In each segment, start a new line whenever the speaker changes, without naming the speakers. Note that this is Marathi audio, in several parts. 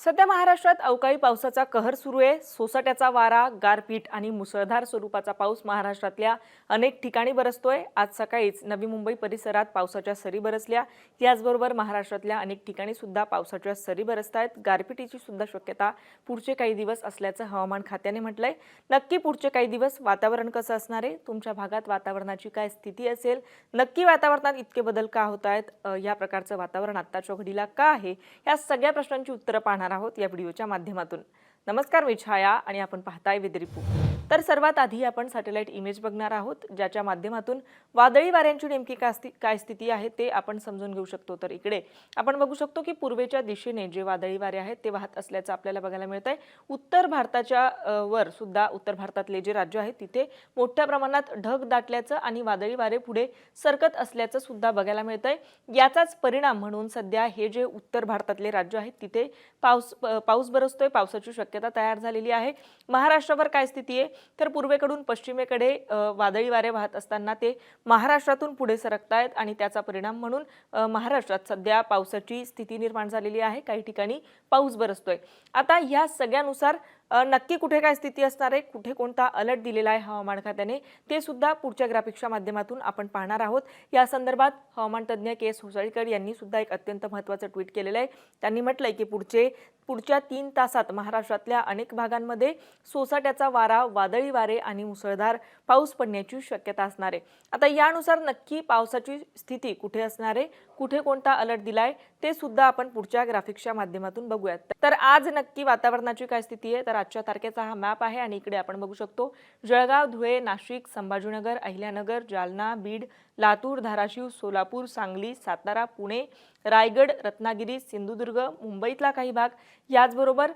सध्या महाराष्ट्रात अवकाळी पावसाचा कहर सुरू आहे। सोसाट्याचा वारा, गारपीट आणि मुसळधार स्वरूपाचा पाऊस महाराष्ट्रातल्या अनेक ठिकाणी बरसतोय। आज सकाळीच नवी मुंबई परिसरात पावसाच्या सरी बरसल्या। याचबरोबर महाराष्ट्रातल्या अनेक ठिकाणी सुद्धा पावसाच्या सरी बरसतायत। गारपिटीची सुद्धा शक्यता पुढचे काही दिवस असल्याचं हवामान खात्याने म्हटलंय। नक्की पुढचे काही दिवस वातावरण कसं असणार आहे, तुमच्या भागात वातावरणाची काय स्थिती असेल, नक्की वातावरणात इतके बदल का होत आहेत, या प्रकारचं वातावरण आत्ताच्या घडीला का आहे, या सगळ्या प्रश्नांची उत्तरं पाहणार आहोत या व्हिडिओच्या माध्यमातून। नमस्कार, मी छाया आणि आपण पाहताय विद रिपोर्ट। तर सर्वात आधी आपण सॅटेलाइट इमेज बघणार आहोत, ज्याच्या माध्यमातून वादळी वाऱ्यांची नेमकी काय स्थिती आहे ते आपण समजून घेऊ शकतो। तर इकडे आपण बघू शकतो की पूर्वेच्या दिशेने जे वादळी वारे आहेत ते वाहत असल्याचं आपल्याला बघायला मिळतंय। उत्तर भारताच्या वर सुद्धा उत्तर भारतातले जे राज्य आहेत तिथे मोठ्या प्रमाणात ढग दाटल्याचं आणि वादळी वारे पुढे सरकत असल्याचं सुद्धा बघायला मिळतंय। याचाच परिणाम म्हणून सध्या हे जे उत्तर भारतातले राज्य आहेत तिथे पाऊस बरसतोय, पावसाची शक्यता तयार झालेली आहे। महाराष्ट्रावर काय स्थिती आहे, तर पूर्वेकडून पश्चिमेकडे वादळी वारे वाहत असताना ते महाराष्ट्रातून पुढे सरकतायत आणि त्याचा परिणाम म्हणून महाराष्ट्रात सध्या पावसाची स्थिती निर्माण झालेली आहे। काही ठिकाणी पाऊस बरसतोय। आता या सगळ्यानुसार नक्की कुठे काय स्थिती असणार आहे, कुठे कोणता अलर्ट दिलेला आहे हवामान खात्याने, ते सुद्धा पुढच्या ग्राफिक्सच्या माध्यमातून आपण पाहणार आहोत। या संदर्भात हवामान तज्ज्ञ के.एस. होसाळीकर यांनी सुद्धा एक अत्यंत महत्त्वाचं ट्विट केलेलं आहे। त्यांनी म्हटलंय की पुढच्या 3 तासात महाराष्ट्रातल्या अनेक भागांमध्ये सोसाट्याचा वारा, वादळी वारे आणि मुसळधार पाऊस पडण्याची शक्यता असणार आहे। आता यानुसार नक्की पावसाची स्थिती कुठे असणार आहे, कुठे कोणता अलर्ट दिलाय, ते सुद्धा आपण पुढच्या ग्राफिक्सच्या माध्यमातून बघूयात। तर आज नक्की वातावरणाची काय स्थिती आहे, तर आजच्या तारखेचा हा मॅप आहे आणि इकडे आपण बघू शकतो जळगाव, धुळे, नाशिक, संभाजीनगर, अहिल्यानगर, जालना, बीड, लातूर, धाराशिव, सोलापूर, सांगली, सातारा, पुणे, रायगड, रत्नागिरी, सिंधुदुर्ग, मुंबईतला काही भाग, याचबरोबर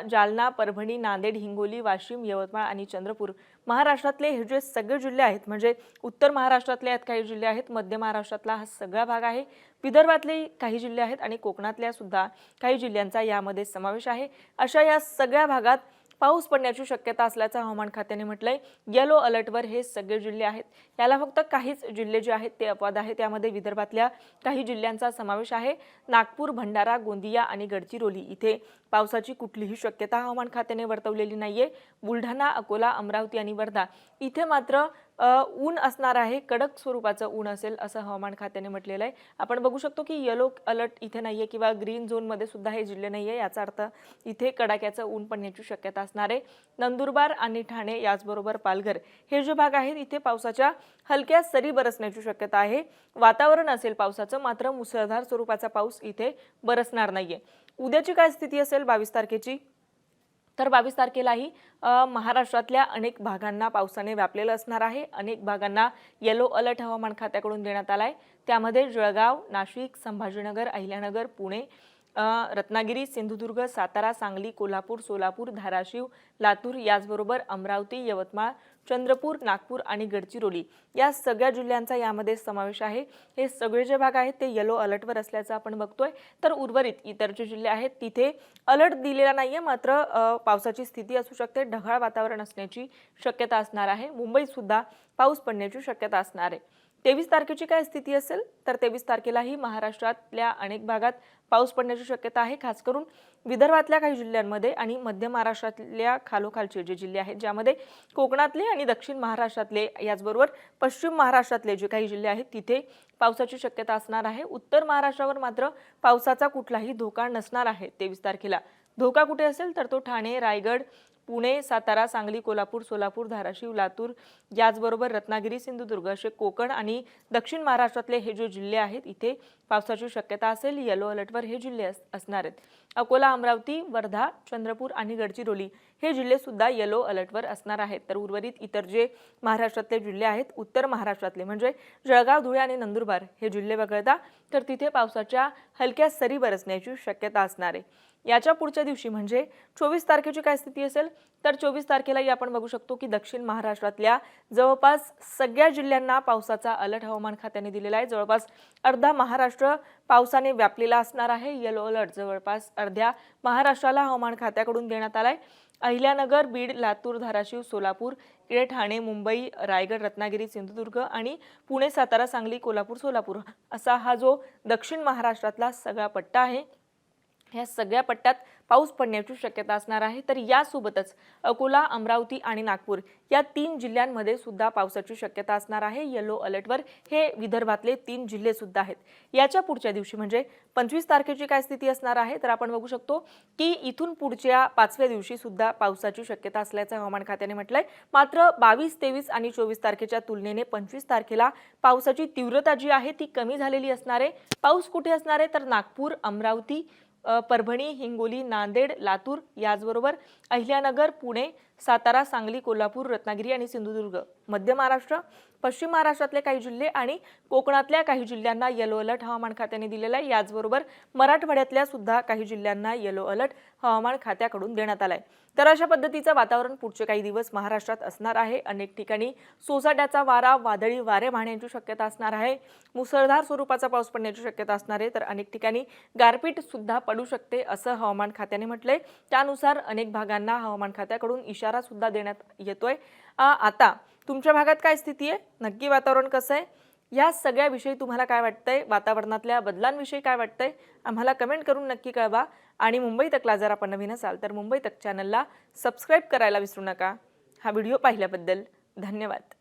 जालना, परभणी, नांदेड, हिंगोली, वाशिम, यवतमाळ आणि चंद्रपूर, महाराष्ट्रातले हे जे सगळे जिल्हे आहेत, म्हणजे उत्तर महाराष्ट्रातले आहेत काही जिल्हे आहेत, मध्य महाराष्ट्रातला हा सगळा भाग आहे, विदर्भातले काही जिल्हे आहेत आणि कोकणातल्या सुद्धा काही जिल्ह्यांचा यामध्ये समावेश आहे। अशा या सगळ्या भागात पाऊस पडण्याची शक्यता असल्याचं हवामान खात्याने म्हटलंय। येलो अलर्टवर हे सगळे जिल्हे आहेत। याला फक्त काहीच जिल्हे जे आहेत ते अपवाद आहेत। त्यामध्ये विदर्भातल्या काही जिल्ह्यांचा समावेश आहे। नागपूर, भंडारा, गोंदिया आणि गडचिरोली इथे पावसाची कुठलीही शक्यता हवामान खात्याने वर्तवलेली नाहीये। बुलढाणा, अकोला, अमरावती आणि वर्धा इथे मात्र ऊन असणार आहे, कडक स्वरूपाचं ऊन असेल असं हवामान खात्याने म्हटलेलं आहे। आपण बघू शकतो की येलो अलर्ट इथे नाहीये किंवा ग्रीन झोनमध्ये सुद्धा हे जिल्हे नाहीये, याचा अर्थ इथे कडाक्याचं ऊन पडण्याची शक्यता असणार आहे। नंदुरबार आणि ठाणे, याचबरोबर पालघर हे जे भाग आहेत इथे पावसाच्या हलक्या सरी बरसण्याची शक्यता आहे। वातावरण असेल पावसाचं, मात्र मुसळधार स्वरूपाचा पाऊस इथे बरसणार नाहीये। उद्याची काय स्थिती असेल 22 तारखेची, तर 22 तारखेलाही महाराष्ट्रातल्या अनेक भागांना पावसाने व्यापलेलं असणार आहे। अनेक भागांना येलो अलर्ट हवामान खात्याकडून देण्यात आलाय। त्यामध्ये जळगाव, नाशिक, संभाजीनगर, अहिल्यानगर, पुणे, रत्नागिरी, सिंधुदुर्ग, सातारा, सांगली, कोल्हापूर, सोलापूर, धाराशिव, लातूर, याचबरोबर अमरावती, यवतमाळ, चंद्रपूर, नागपूर आणि गडचिरोली या सगळ्या जिल्ह्यांचा यामध्ये समावेश आहे। हे सगळे जे भाग आहेत ते येलो अलर्टवर असल्याचं आपण बघतोय। तर उर्वरित इतर जे जिल्हे आहेत तिथे अलर्ट दिलेला नाहीये, मात्र पावसाची स्थिती असू शकते, ढगाळ वातावरण असण्याची शक्यता असणार आहे। मुंबईत सुद्धा पाऊस पडण्याची शक्यता असणार आहे। 23 तारखेची काय स्थिती असेल, तर 23 तारखेलाही महाराष्ट्रातल्या अनेक भागात पाऊस पडण्याची शक्यता आहे। खास करून विदर्भातल्या काही जिल्ह्यांमध्ये आणि मध्य महाराष्ट्रातल्या खालोखालचे जे जिल्हे आहेत, ज्यामध्ये कोकणातले आणि दक्षिण महाराष्ट्रातले, याचबरोबर पश्चिम महाराष्ट्रातले जे काही जिल्हे आहेत तिथे पावसाची शक्यता असणार आहे। उत्तर महाराष्ट्रावर मात्र पावसाचा कुठलाही धोका नसणार आहे। 23 तारखेला धोका कुठे असेल, तर तो ठाणे, रायगड, पुणे, सातारा, सांगली, कोल्हापूर, सोलापूर, धाराशिव, लातूर, याचबरोबर रत्नागिरी, सिंधुदुर्ग असे कोकण आणि दक्षिण महाराष्ट्रातले हे जे जिल्हे आहेत इथे पावसाची शक्यता असेल। येलो अलर्टवर हे जिल्हे असणार आहेत। अकोला, अमरावती, वर्धा, चंद्रपूर आणि गडचिरोली हे जिल्हे सुद्धा येलो अलर्टवर असणार आहेत। तर उर्वरित इतर जे महाराष्ट्रातले जिल्हे आहेत, उत्तर महाराष्ट्रातले म्हणजे जळगाव, धुळे आणि नंदुरबार हे जिल्हे वगळता, तर तिथे पावसाच्या हलक्या सरी बरसण्याची शक्यता असणार आहे। याच्या पुढच्या दिवशी म्हणजे 24 तारखेची काय स्थिती असेल, तर 24 तारखेलाही आपण बघू शकतो की दक्षिण महाराष्ट्रातल्या जवळपास सगळ्या जिल्ह्यांना पावसाचा अलर्ट हवामान खात्याने दिलेला आहे। जवळपास अर्धा महाराष्ट्र पावसाने व्यापलेला असणार आहे। येलो अलर्ट जवळपास अर्ध्या महाराष्ट्राला हवामान खात्याकडून देण्यात आलाय। अहिल्यानगर, बीड, लातूर, धाराशिव, सोलापूर, इकडे ठाणे, मुंबई, रायगड, रत्नागिरी, सिंधुदुर्ग आणि पुणे, सातारा, सांगली, कोल्हापूर, सोलापूर असा हा जो दक्षिण महाराष्ट्रातला सगळा पट्टा आहे ह्या सगळ्या पट्ट्यात पाऊस पडण्याची शक्यता असणार आहे। तर यासोबतच अकोला, अमरावती आणि नागपूर या 3 जिल्ह्यांमध्ये सुद्धा पावसाची शक्यता असणार आहे। येलो अलर्टवर हे विदर्भातले 3 जिल्हे सुद्धा आहेत। याच्या पुढच्या दिवशी म्हणजे 25 तारखेची काय स्थिती असणार आहे तर आपण बघू शकतो की इथून पुढच्या 5व्या दिवशी सुद्धा पावसाची शक्यता असल्याचं हवामान खात्याने म्हटलंय। मात्र 22, 23 आणि 24 तारखेच्या तुलनेने 25 तारखेला पावसाची तीव्रता जी आहे ती कमी झालेली असणार आहे। पाऊस कुठे असणार आहे तर नागपूर, अमरावती, परभणी, हिंगोली, नांदेड, लातूर याचबरोबर अहिल्यानगर, पुणे, सातारा, सांगली, कोल्हापूर, रत्नागिरी आणि सिंधुदुर्ग, मध्य महाराष्ट्र, पश्चिम महाराष्ट्रातले काही जिल्हे आणि कोकणातल्या काही जिल्ह्यांना येलो अलर्ट हवामान खात्याने दिलेला आहे। याचबरोबर मराठवाड्यातल्या सुद्धा काही जिल्ह्यांना येलो अलर्ट हवामान खात्याकडून देण्यात आलाय। तर अशा पद्धतीचं वातावरण पुढचे काही दिवस महाराष्ट्रात असणार आहे। अनेक ठिकाणी सोसाट्याचा वारा, वादळी वारे वाहण्याची शक्यता असणार आहे। मुसळधार स्वरूपाचा पाऊस पडण्याची शक्यता असणार आहे। तर अनेक ठिकाणी गारपीट सुद्धा पडू शकते असं हवामान खात्याने म्हटलंय। त्यानुसार अनेक भागांना हवामान खात्याकडून इशारा सुद्धा देण्यात येतोय। आता तुमच्या भागात काय स्थिती आहे, नक्की वातावरण कसं आहे, या सगळ्याविषयी तुम्हाला काय वाटतंय, वातावरणातल्या बदलांविषयी काय वाटतंय, आम्हाला कमेंट करून नक्की कळवा। आणि मुंबई तकला जर आपण नवीन असाल तर मुंबई तक चॅनलला सबस्क्राईब करायला विसरू नका। हा व्हिडिओ पाहिल्याबद्दल धन्यवाद।